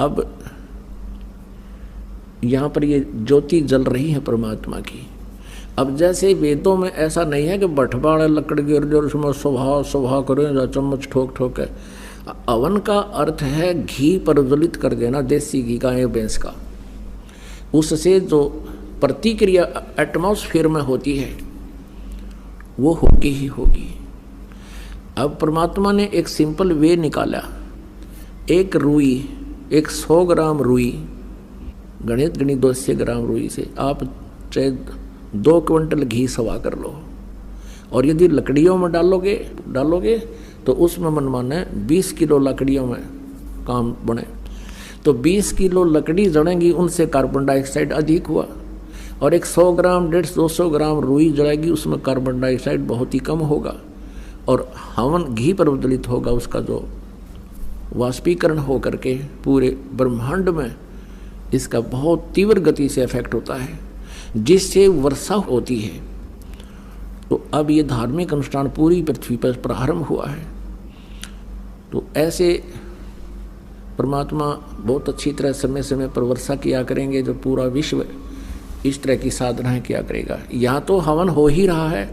अब यहाँ पर ये ज्योति जल रही है परमात्मा की। अब जैसे वेदों में ऐसा नहीं है कि बटवाड़ा लकड़ गिर जो उसमें सुबह सुबह करें चम्मच ठोक ठोक है। अवन का अर्थ है घी प्रज्वलित कर देना, देसी घी का या भैंस का। उससे जो प्रतिक्रिया एटमॉस्फेयर में होती है वो होगी ही होगी। अब परमात्मा ने एक सिंपल वे निकाला। एक रुई, एक 100 ग्राम रुई, गणित 200 ग्राम रुई से आप चाहे 2 क्विंटल घी सवा कर लो, और यदि लकड़ियों में डालोगे तो उसमें मनमाना 20 किलो लकड़ियों में काम बने। तो 20 किलो लकड़ी जड़ेंगी, उनसे कार्बन डाइऑक्साइड अधिक हुआ। और एक 100 ग्राम 150-200 ग्राम रुई जड़ेगी, उसमें कार्बन डाइऑक्साइड बहुत ही कम होगा। और हवन घी प्रज्वलित होगा, उसका जो वाष्पीकरण हो करके पूरे ब्रह्मांड में इसका बहुत तीव्र गति से इफेक्ट होता है, जिससे वर्षा होती है। तो अब ये धार्मिक अनुष्ठान पूरी पृथ्वी पर प्रारंभ हुआ है। तो ऐसे परमात्मा बहुत अच्छी तरह समय समय पर वर्षा किया करेंगे, जो पूरा विश्व इस तरह की साधनाएं किया करेगा। यहाँ तो हवन हो ही रहा है।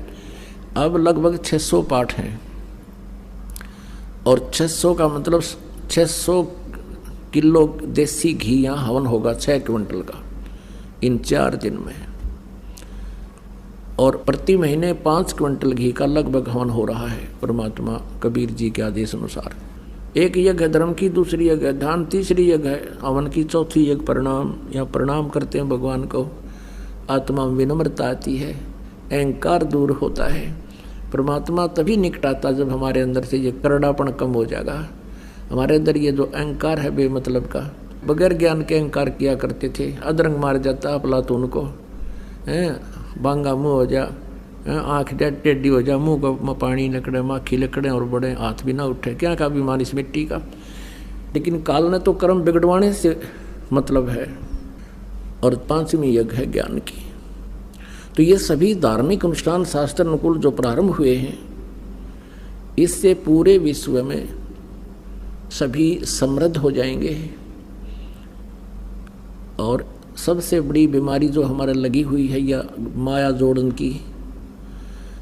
अब लगभग 600 पाठ हैं, और 600 का मतलब 600 किलो देसी घी यहाँ हवन होगा, 6 क्विंटल का, इन 4 दिन में। और प्रति महीने 5 क्विंटल घी का लगभग हवन हो रहा है परमात्मा कबीर जी के आदेश अनुसार। एक यज्ञ है धर्म की, दूसरी यज्ञ है ध्यान, तीसरी यज्ञ है हवन की, चौथी यज्ञ प्रणाम। या प्रणाम करते हैं भगवान को, आत्मा में विनम्रता आती है, अहंकार दूर होता है। परमात्मा तभी निकट आता जब हमारे अंदर से ये करड़ापन कम हो जाएगा। हमारे अंदर ये जो अहंकार है बेमतलब का, बगैर ज्ञान के अहंकार किया करते थे, अदरंग मार जाता अफलातून को, बांगा मुँह हो जा, आँख टेढ़ी हो जा, मुँह को पानी निकले, माखी निकले, और बड़े हाथ भी ना उठे, क्या का बीमारी इस मिट्टी का। लेकिन काल ने तो कर्म बिगड़वाने से मतलब है। और 5वीं यज्ञ है ज्ञान की। तो ये सभी धार्मिक अनुष्ठान शास्त्र अनुकूल जो प्रारंभ हुए हैं, इससे पूरे विश्व में सभी समृद्ध हो जाएंगे। और सबसे बड़ी बीमारी जो हमारे लगी हुई है या माया जोड़न की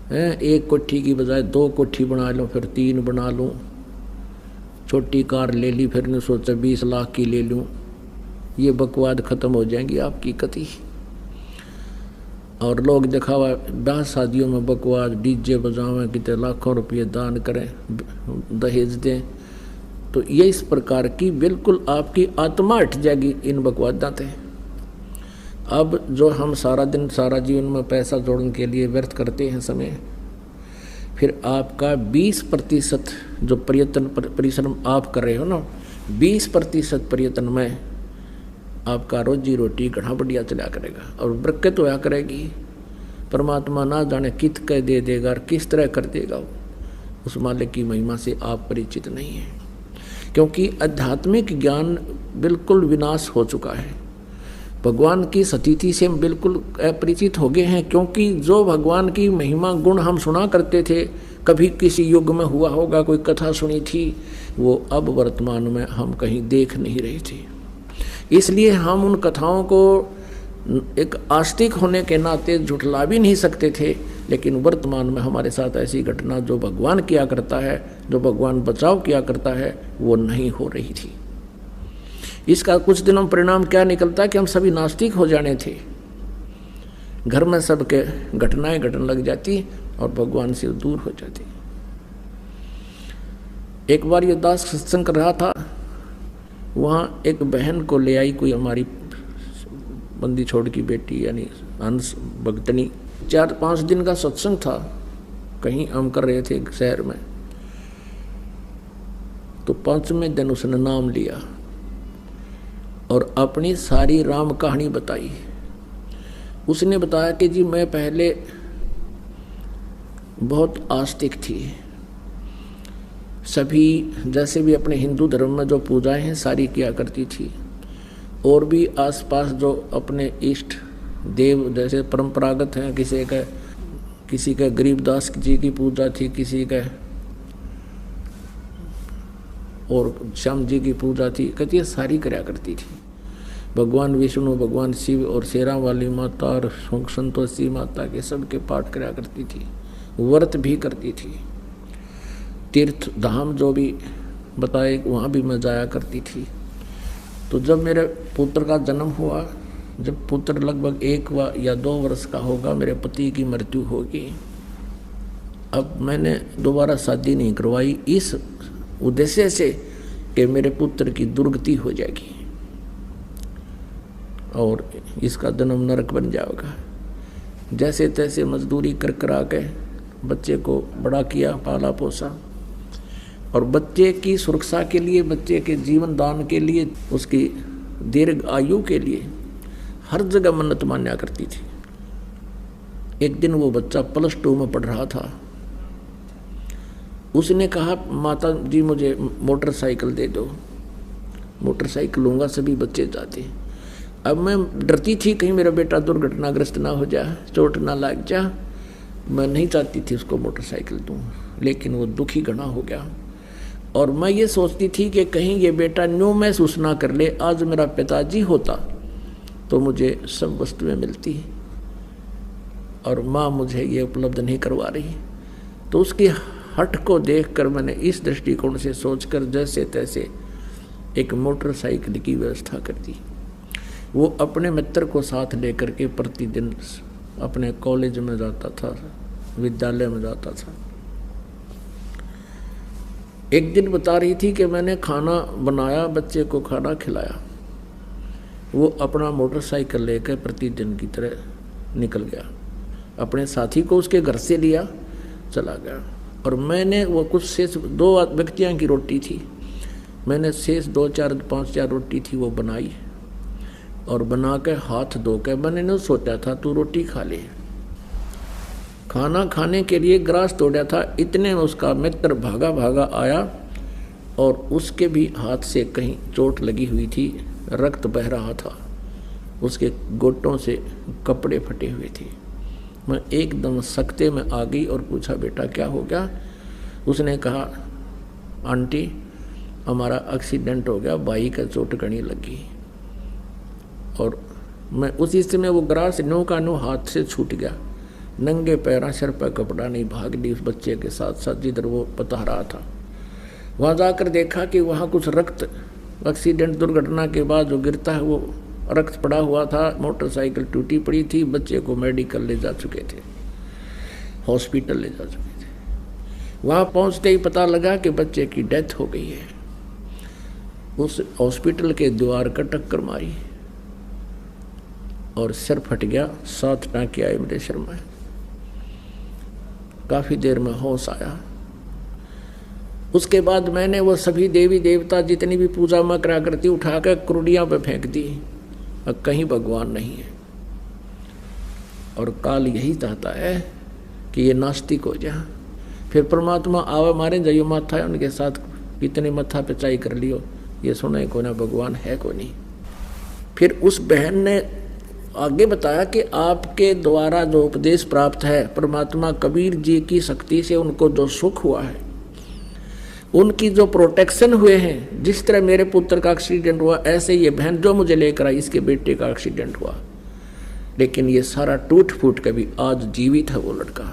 है, एक कोठी की बजाय 2 कोठी बना लो, फिर 3 बना लूँ, छोटी कार ले ली, फिर ने सोचा 20 लाख की ले लूँ। ये बकवाद खत्म हो जाएंगी आपकी कति। और लोग दिखावा ब्याह शादियों में बकवाद, डीजे बजावें, कितने लाखों रुपये दान करें, दहेज दें। तो ये इस प्रकार की बिल्कुल आपकी आत्मा हट जाएगी इन बकवादां से। अब जो हम सारा दिन सारा जीवन में पैसा जोड़ने के लिए व्यर्थ करते हैं समय, फिर आपका 20% जो परिश्रम आप कर रहे हो ना, 20% प्रयत्न में आपका रोजी रोटी घना बढ़िया चला करेगा और बरकत होया करेगी। परमात्मा ना जाने कित कह दे देगा और किस तरह कर देगा, उस मालिक की महिमा से आप परिचित नहीं हैं। क्योंकि आध्यात्मिक ज्ञान बिल्कुल विनाश हो चुका है, भगवान की स्थिति से हम बिल्कुल अपरिचित हो गए हैं। क्योंकि जो भगवान की महिमा गुण हम सुना करते थे, कभी किसी युग में हुआ होगा, कोई कथा सुनी थी, वो अब वर्तमान में हम कहीं देख नहीं रहे थे। इसलिए हम उन कथाओं को एक आस्तिक होने के नाते झुठला भी नहीं सकते थे। लेकिन वर्तमान में हमारे साथ ऐसी घटना जो भगवान किया करता है, जो भगवान बचाव किया करता है, वो नहीं हो रही थी। इसका कुछ दिनों में परिणाम क्या निकलता है कि हम सभी नास्तिक हो जाने थे, घर में सबके घटनाएं घटने लग जाती और भगवान से दूर हो जाती। एक बार ये दास सत्संग कर रहा था, वहाँ एक बहन को ले आई कोई हमारी बंदी छोड़ की बेटी, यानी हंस भगतनी। 4-5 दिन का सत्संग था, कहीं हम कर रहे थे शहर में। तो 5वें दिन उसने नाम लिया और अपनी सारी राम कहानी बताई। उसने बताया कि जी मैं पहले बहुत आस्तिक थी, सभी जैसे भी अपने हिंदू धर्म में जो पूजाएं हैं सारी किया करती थी, और भी आसपास जो अपने इष्ट देव जैसे परंपरागत हैं, किसी का गरीबदास जी की पूजा थी, किसी का और श्याम जी की पूजा थी, कहती है सारी कराया करती थी। भगवान विष्णु, भगवान शिव और शेरा वाली माता और संतोषी माता के सबके पाठ कराया करती थी, व्रत भी करती थी। तीर्थ धाम जो भी बताए वहाँ भी मैं जाया करती थी। तो जब मेरे पुत्र का जन्म हुआ, जब पुत्र लगभग 1 या 2 वर्ष का होगा, मेरे पति की मृत्यु होगी। अब मैंने दोबारा शादी नहीं करवाई इस उद्देश्य से कि मेरे पुत्र की दुर्गति हो जाएगी और इसका जन्म नरक बन जाएगा। जैसे तैसे मजदूरी कर करा के बच्चे को बड़ा किया, पाला पोसा, और बच्चे की सुरक्षा के लिए, बच्चे के जीवन दान के लिए, उसकी दीर्घ आयु के लिए हर जगह मन्नत मान्या करती थी। एक दिन वो बच्चा +2 में पढ़ रहा था। उसने कहा, माता जी मुझे मोटरसाइकिल दे दो। मोटरसाइकिल लूँगा, सभी बच्चे जाते। अब मैं डरती थी कहीं मेरा बेटा दुर्घटनाग्रस्त ना हो जाए, चोट ना लग जा। मैं नहीं चाहती थी उसको मोटरसाइकिल दूँ, लेकिन वो दुखी घना हो गया। और मैं ये सोचती थी कि कहीं ये बेटा न्यू महसूस ना कर ले, आज मेरा पिताजी होता तो मुझे सब वस्तुएं मिलती और माँ मुझे ये उपलब्ध नहीं करवा रही। तो उसकी हट को देखकर मैंने इस दृष्टिकोण से सोचकर जैसे तैसे एक मोटरसाइकिल की व्यवस्था कर दी। वो अपने मित्र को साथ लेकर के प्रतिदिन अपने कॉलेज में जाता था, विद्यालय में जाता था। एक दिन बता रही थी कि मैंने खाना बनाया, बच्चे को खाना खिलाया। वो अपना मोटरसाइकिल लेकर प्रतिदिन की तरह निकल गया, अपने साथी को उसके घर से लिया, चला गया। और मैंने वो कुछ शेष 2 व्यक्तियों की रोटी थी, मैंने शेष 2-4-5 रोटी थी वो बनाई और बना के हाथ धो के मैंने नहीं सोचा था तू रोटी खा ले। खाना खाने के लिए ग्रास तोड़ा था, इतने में उसका मित्र भागा भागा आया और उसके भी हाथ से कहीं चोट लगी हुई थी, रक्त बह रहा था, उसके घुटनों से कपड़े फटे हुए थे। मैं एकदम सख्ते में आ गई और पूछा, बेटा क्या हो गया? उसने कहा, आंटी हमारा एक्सीडेंट हो गया, भाई का चोट घनी लगी। और मैं उसी समय वो ग्रास नो का नो हाथ से छूट गया, नंगे पैरा, सिर पर कपड़ा नहीं, भाग ली उस बच्चे के साथ साथ जिधर वो बता रहा था। वहाँ जाकर देखा कि वहाँ कुछ रक्त, एक्सीडेंट दुर्घटना के बाद जो गिरता है वो रक्त पड़ा हुआ था, मोटरसाइकिल टूटी पड़ी थी, बच्चे को मेडिकल ले जा चुके थे, हॉस्पिटल ले जा चुके थे। वहाँ पहुँचते ही पता लगा कि बच्चे की डेथ हो गई है। उस हॉस्पिटल के द्वार का टक्कर मारी और सिर फट गया, 7 टाँके आए मेरे सिर में। काफ़ी देर में होश आया। उसके बाद मैंने वो सभी देवी देवता जितनी भी पूजा मैं करा करती उठाकर कुर्डियाँ पे फेंक दी, अब कहीं भगवान नहीं है। और काल यही चाहता है कि ये नास्तिक हो जाए, फिर परमात्मा आवे मारे जाइयो माथा है उनके साथ कितने मत्था पे चाई कर लियो, ये सुने को ना भगवान है को नहीं। फिर उस बहन ने आगे बताया कि आपके द्वारा जो उपदेश प्राप्त है परमात्मा कबीर जी की शक्ति से उनको जो सुख हुआ है, उनकी जो प्रोटेक्शन हुए हैं, जिस तरह मेरे पुत्र का एक्सीडेंट हुआ ऐसे ये बहन जो मुझे लेकर आई इसके बेटे का एक्सीडेंट हुआ, लेकिन ये सारा टूट फूट के भी आज जीवित है वो लड़का।